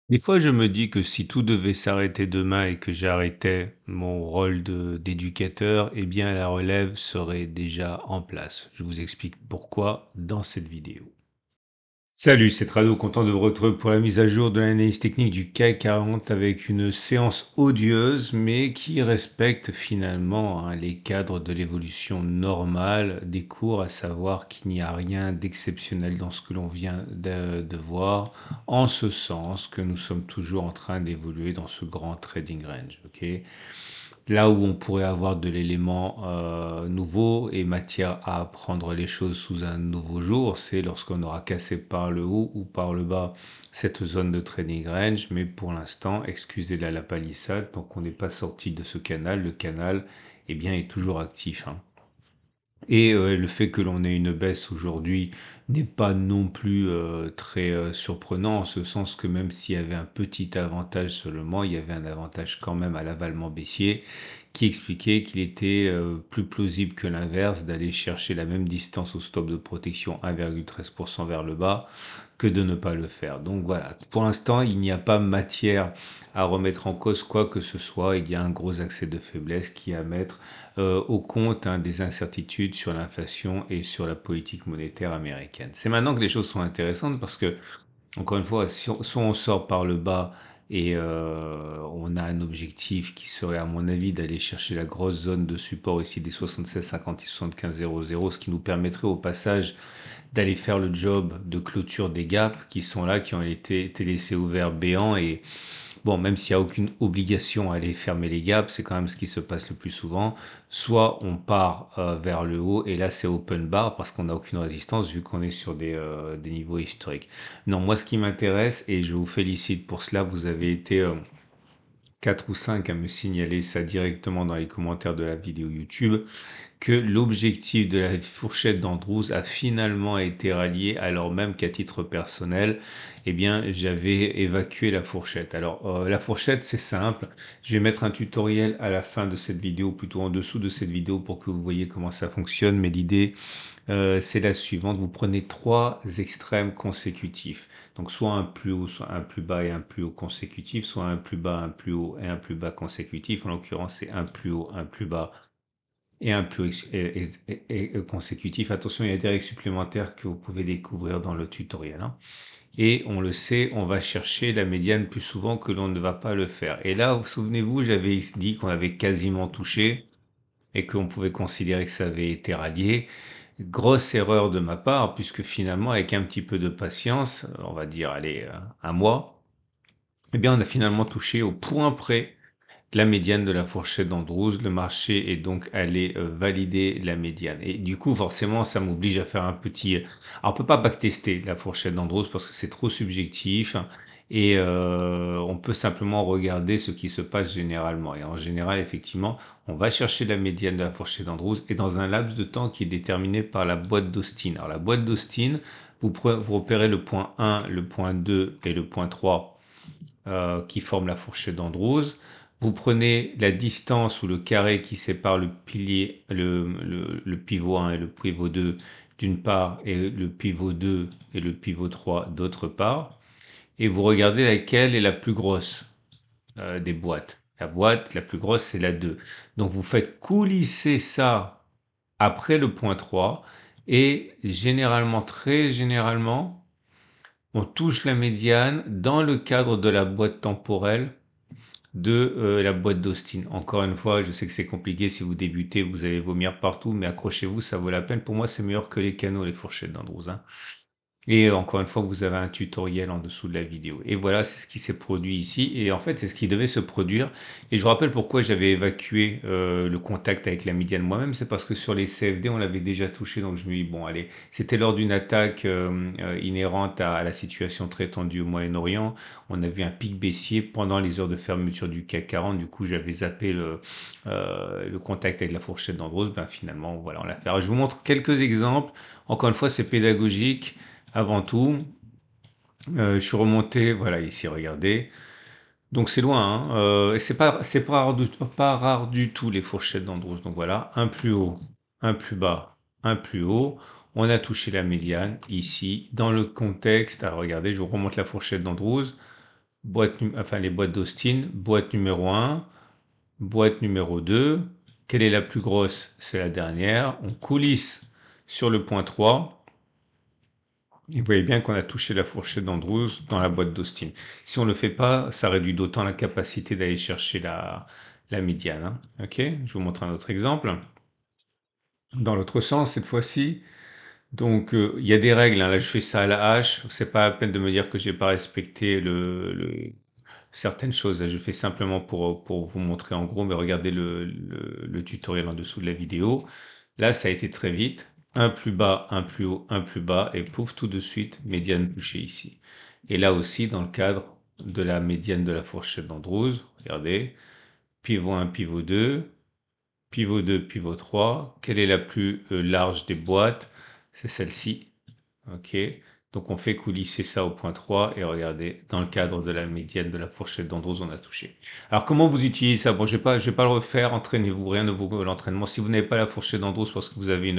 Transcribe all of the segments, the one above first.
Des fois, je me dis que si tout devait s'arrêter demain et que j'arrêtais mon rôle d'éducateur, eh bien la relève serait déjà en place. Je vous explique pourquoi dans cette vidéo. Salut, c'est Trado, content de vous retrouver pour la mise à jour de l'analyse technique du CAC 40 avec une séance odieuse mais qui respecte finalement les cadres de l'évolution normale des cours, à savoir qu'il n'y a rien d'exceptionnel dans ce que l'on vient de voir, en ce sens que nous sommes toujours en train d'évoluer dans ce grand trading range. Ok. Là où on pourrait avoir de l'élément nouveau et matière à prendre les choses sous un nouveau jour, c'est lorsqu'on aura cassé par le haut ou par le bas cette zone de trading range. Mais pour l'instant, excusez la palissade, tant qu'on n'est pas sorti de ce canal, le canal eh bien, est toujours actif, hein. Et le fait que l'on ait une baisse aujourd'hui n'est pas non plus très surprenant, en ce sens que même s'il y avait un petit avantage seulement, il y avait un avantage quand même à l'avalement baissier qui expliquait qu'il était plus plausible que l'inverse d'aller chercher la même distance au stop de protection 1,13% vers le bas que de ne pas le faire. Donc voilà, pour l'instant, il n'y a pas matière à remettre en cause quoi que ce soit. Il y a un gros accès de faiblesse qui est à mettre au compte des incertitudes sur l'inflation et sur la politique monétaire américaine. C'est maintenant que les choses sont intéressantes parce que, encore une fois, soit on sort par le bas et on a un objectif qui serait, à mon avis, d'aller chercher la grosse zone de support ici des 76,50 et 75,00, ce qui nous permettrait au passage d'aller faire le job de clôture des gaps qui sont là, qui ont été laissés ouverts béants. Et bon, même s'il n'y a aucune obligation à aller fermer les gaps, c'est quand même ce qui se passe le plus souvent. Soit on part vers le haut et là c'est open bar parce qu'on n'a aucune résistance vu qu'on est sur des niveaux historiques. Non, moi ce qui m'intéresse, et je vous félicite pour cela, vous avez été 4 ou 5 à me signaler ça directement dans les commentaires de la vidéo YouTube, que l'objectif de la fourchette d'Andrews a finalement été rallié, alors même qu'à titre personnel, eh bien, j'avais évacué la fourchette. Alors, la fourchette, c'est simple. Je vais mettre un tutoriel à la fin de cette vidéo, plutôt en dessous de cette vidéo, pour que vous voyez comment ça fonctionne. Mais l'idée, c'est la suivante. Vous prenez trois extrêmes consécutifs. Donc, soit un plus haut, soit un plus bas et un plus haut consécutif, soit un plus bas, un plus haut et un plus bas consécutif. En l'occurrence, c'est un plus haut, un plus bas et un plus consécutif. Attention, il y a des règles supplémentaires que vous pouvez découvrir dans le tutoriel, hein. Et on le sait, on va chercher la médiane plus souvent que l'on ne va pas le faire. Et là, vous souvenez-vous, j'avais dit qu'on avait quasiment touché et qu'on pouvait considérer que ça avait été rallié. Grosse erreur de ma part, puisque finalement, avec un petit peu de patience, on va dire, allez, un mois, eh bien, on a finalement touché au point près la médiane de la fourchette d'Andrews. Le marché est donc allé valider la médiane. Et du coup, forcément, ça m'oblige à faire un petit... Alors, on peut pas backtester la fourchette d'Andrews parce que c'est trop subjectif. Et on peut simplement regarder ce qui se passe généralement. Et en général, effectivement, on va chercher la médiane de la fourchette d'Andrews et dans un laps de temps qui est déterminé par la boîte d'Austin. Alors, la boîte d'Austin, vous repérez le point 1, le point 2 et le point 3 qui forment la fourchette d'Andrews. Vous prenez la distance ou le carré qui sépare le pilier, le pivot 1 et le pivot 2 d'une part et le pivot 2 et le pivot 3 d'autre part. Et vous regardez laquelle est la plus grosse des boîtes. La boîte la plus grosse, c'est la 2. Donc vous faites coulisser ça après le point 3 et généralement, très généralement, on touche la médiane dans le cadre de la boîte temporelle de la boîte d'Austin. Encore une fois, je sais que c'est compliqué, si vous débutez, vous allez vomir partout, mais accrochez-vous, ça vaut la peine. Pour moi, c'est meilleur que les canaux, les fourchettes d'Andrews, hein. Et encore une fois, vous avez un tutoriel en dessous de la vidéo. Et voilà, c'est ce qui s'est produit ici. Et en fait, c'est ce qui devait se produire. Et je vous rappelle pourquoi j'avais évacué le contact avec la médiane moi-même. C'est parce que sur les CFD, on l'avait déjà touché. Donc je me dis, bon, allez, c'était lors d'une attaque inhérente à la situation très tendue au Moyen-Orient. On a vu un pic baissier pendant les heures de fermeture du CAC 40. Du coup, j'avais zappé le contact avec la fourchette d'Andrews. Ben, finalement, voilà, on l'a fait. Alors, je vous montre quelques exemples. Encore une fois, c'est pédagogique. Avant tout, je suis remonté, voilà, ici, regardez. Donc c'est loin, hein, et pas rare du tout les fourchettes d'Andrews. Donc voilà, un plus haut, un plus bas, un plus haut. On a touché la médiane ici, dans le contexte. Alors regardez, je vous remonte la fourchette d'Andrews. enfin les boîtes d'Austin, boîte numéro 1, boîte numéro 2. Quelle est la plus grosse? C'est la dernière. On coulisse sur le point 3. Et vous voyez bien qu'on a touché la fourchette d'Andrews dans la boîte d'Austin. Si on ne le fait pas, ça réduit d'autant la capacité d'aller chercher la médiane, hein. Ok? Je vous montre un autre exemple. Dans l'autre sens, cette fois-ci. Donc, il y a des règles, hein. Là, je fais ça à la hache. C'est pas la peine de me dire que j'ai pas respecté certaines choses. Là, je fais simplement pour vous montrer en gros, mais regardez le tutoriel en dessous de la vidéo. Là, ça a été très vite. Un plus bas, un plus haut, un plus bas, et pouf, tout de suite, médiane touchée ici. Et là aussi, dans le cadre de la médiane de la fourchette d'Andrews, regardez, pivot 1, pivot 2, pivot 2, pivot 3. Quelle est la plus large des boîtes? C'est celle-ci. Ok. Donc on fait coulisser ça au point 3 et regardez, dans le cadre de la médiane de la fourchette d'Andrews, on a touché. Alors comment vous utilisez ça? Bon, je vais pas le refaire, entraînez-vous, rien ne vaut l'entraînement. Si vous n'avez pas la fourchette d'Andrews parce que vous avez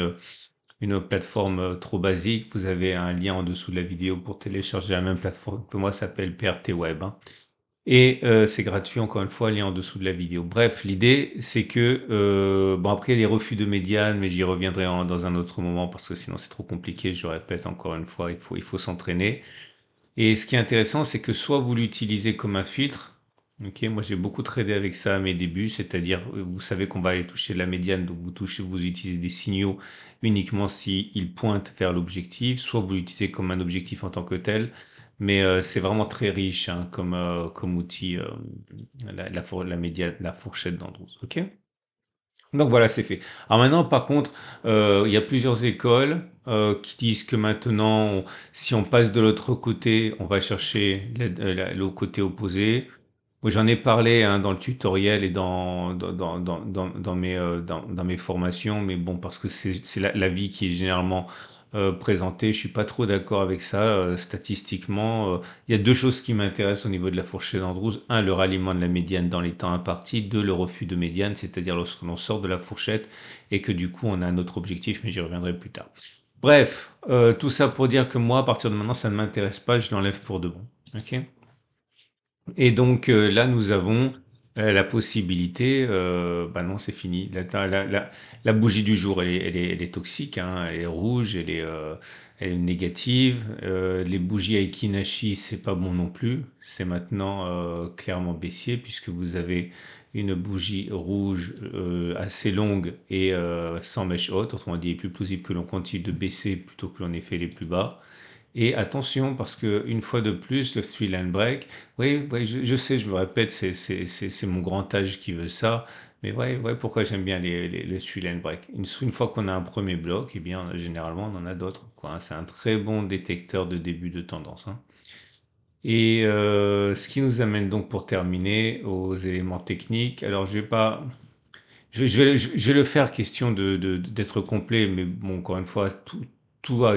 une plateforme trop basique, vous avez un lien en dessous de la vidéo pour télécharger la même plateforme que moi, ça s'appelle PRT Web, hein. Et c'est gratuit, encore une fois, lien en dessous de la vidéo. Bref, l'idée, c'est que, bon, après, il y a les refus de médiane, mais j'y reviendrai dans un autre moment parce que sinon c'est trop compliqué. Je répète encore une fois, il faut s'entraîner. Et ce qui est intéressant, c'est que soit vous l'utilisez comme un filtre. Ok, moi j'ai beaucoup tradé avec ça à mes débuts, c'est-à-dire vous savez qu'on va aller toucher la médiane, donc vous utilisez des signaux uniquement si ils pointent vers l'objectif, soit vous l'utilisez comme un objectif en tant que tel, mais c'est vraiment très riche, hein, comme outil, la médiane, la fourchette d'Andrews. Ok? Donc voilà, c'est fait. Alors maintenant, par contre, il y a plusieurs écoles qui disent que maintenant, si on passe de l'autre côté, on va chercher le côté opposé. Moi, j'en ai parlé, hein, dans le tutoriel et dans mes formations, mais bon, parce que c'est l'avis qui est généralement présenté, je suis pas trop d'accord avec ça. Statistiquement, il y a deux choses qui m'intéressent au niveau de la fourchette d'Andrews. Un, le ralliement de la médiane dans les temps impartis. Deux, le refus de médiane, c'est-à-dire lorsque l'on sort de la fourchette et que du coup on a un autre objectif, mais j'y reviendrai plus tard. Bref, tout ça pour dire que moi, à partir de maintenant, ça ne m'intéresse pas, je l'enlève pour de bon. Ok? Et donc là, nous avons la possibilité, bah non, c'est fini. La bougie du jour, elle est toxique, hein, elle est rouge, elle est négative. Les bougies à Ekinashi, c'est pas bon non plus. C'est maintenant clairement baissier puisque vous avez une bougie rouge assez longue et sans mèche haute. Autrement dit, il est plus plausible que l'on continue de baisser plutôt que l'on ait fait les plus bas. Et attention, parce que une fois de plus, le three line break, oui, oui, je sais, je me répète, c'est mon grand âge qui veut ça, mais ouais, ouais, pourquoi j'aime bien les three line break. Une fois qu'on a un premier bloc, eh bien, généralement, on en a d'autres, quoi, hein. C'est un très bon détecteur de début de tendance, hein. Et ce qui nous amène donc pour terminer aux éléments techniques. Alors, je vais pas, je vais le faire question d'être complet, mais bon, encore une fois, tout a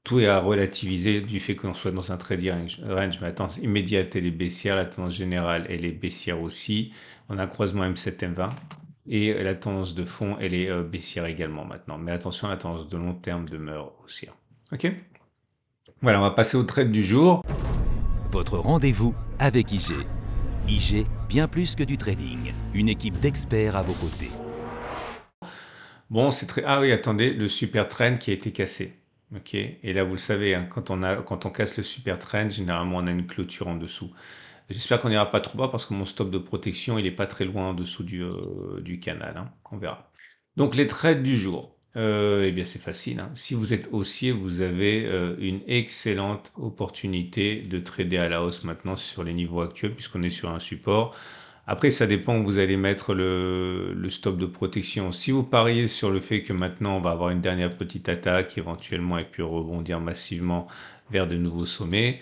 tout est à relativiser du fait que l'on soit dans un trading range. Mais la tendance immédiate, elle est baissière. La tendance générale, elle est baissière aussi. On a un croisement M7, M20. Et la tendance de fond, elle est baissière également maintenant. Mais attention, la tendance de long terme demeure haussière. Ok? Voilà, on va passer au trade du jour. Votre rendez-vous avec IG. IG, bien plus que du trading. Une équipe d'experts à vos côtés. Bon, c'est très... Ah oui, attendez, le super trend qui a été cassé. Ok. Et là, vous le savez, hein, quand on casse le super trend, généralement, on a une clôture en dessous. J'espère qu'on n'ira pas trop bas parce que mon stop de protection, il est pas très loin en dessous du canal, hein. On verra. Donc, les trades du jour. Eh bien, c'est facile, hein. Si vous êtes haussier, vous avez une excellente opportunité de trader à la hausse maintenant sur les niveaux actuels puisqu'on est sur un support. Après, ça dépend où vous allez mettre le stop de protection. Si vous pariez sur le fait que maintenant on va avoir une dernière petite attaque éventuellement et puis rebondir massivement vers de nouveaux sommets,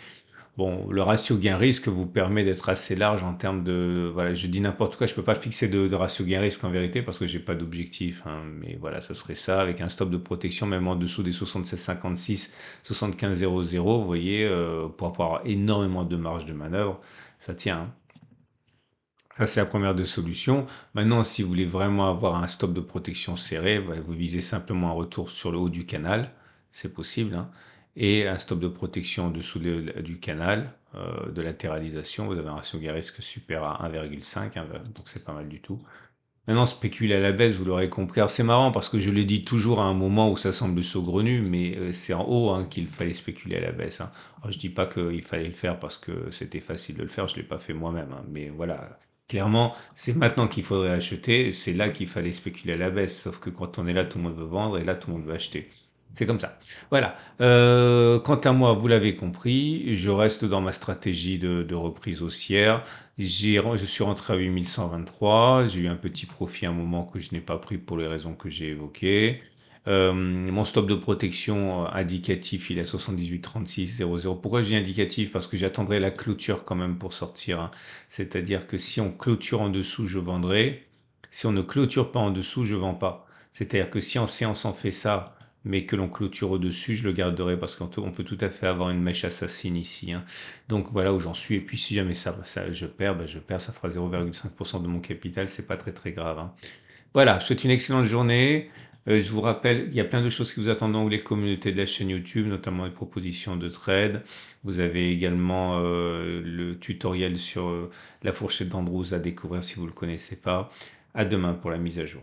bon, le ratio gain-risque vous permet d'être assez large en termes de... Voilà, je dis n'importe quoi, je peux pas fixer de ratio gain-risque en vérité parce que j'ai pas d'objectif, hein, mais voilà, ça serait ça avec un stop de protection même en dessous des 76,56, 75,00, vous voyez, pour avoir énormément de marge de manœuvre, ça tient, hein. Ça, c'est la première des solutions. Maintenant, si vous voulez vraiment avoir un stop de protection serré, vous visez simplement un retour sur le haut du canal. C'est possible, hein. et un stop de protection en dessous du canal de latéralisation. Vous avez un ratio gain-risque super à 1,5, donc c'est pas mal du tout. Maintenant, spéculer à la baisse, vous l'aurez compris. Alors c'est marrant parce que je l'ai dit toujours à un moment où ça semble saugrenu, mais c'est en haut hein, qu'il fallait spéculer à la baisse. Hein. Alors, je dis pas qu'il fallait le faire parce que c'était facile de le faire, je l'ai pas fait moi-même. Hein, mais voilà, clairement, c'est maintenant qu'il faudrait acheter, c'est là qu'il fallait spéculer à la baisse. Sauf que quand on est là, tout le monde veut vendre et là, tout le monde veut acheter. C'est comme ça. Voilà. Quant à moi, vous l'avez compris, je reste dans ma stratégie de reprise haussière. Je suis rentré à 8123, j'ai eu un petit profit à un moment que je n'ai pas pris pour les raisons que j'ai évoquées. Mon stop de protection indicatif, il est à 78,36,00. Pourquoi je dis indicatif? Parce que j'attendrai la clôture quand même pour sortir. Hein. C'est-à-dire que si on clôture en dessous, je vendrai. Si on ne clôture pas en dessous, je vends pas. C'est-à-dire que si en séance on fait ça, mais que l'on clôture au-dessus, je le garderai parce qu'on peut tout à fait avoir une mèche assassine ici. Hein. Donc voilà où j'en suis. Et puis si jamais je perds, je perds, ça fera 0,5% de mon capital, c'est pas très très grave. Hein. Voilà, je souhaite une excellente journée. Je vous rappelle, il y a plein de choses qui vous attendent dans les communautés de la chaîne YouTube, notamment les propositions de trade. Vous avez également le tutoriel sur la fourchette d'Andrews à découvrir si vous ne le connaissez pas. À demain pour la mise à jour.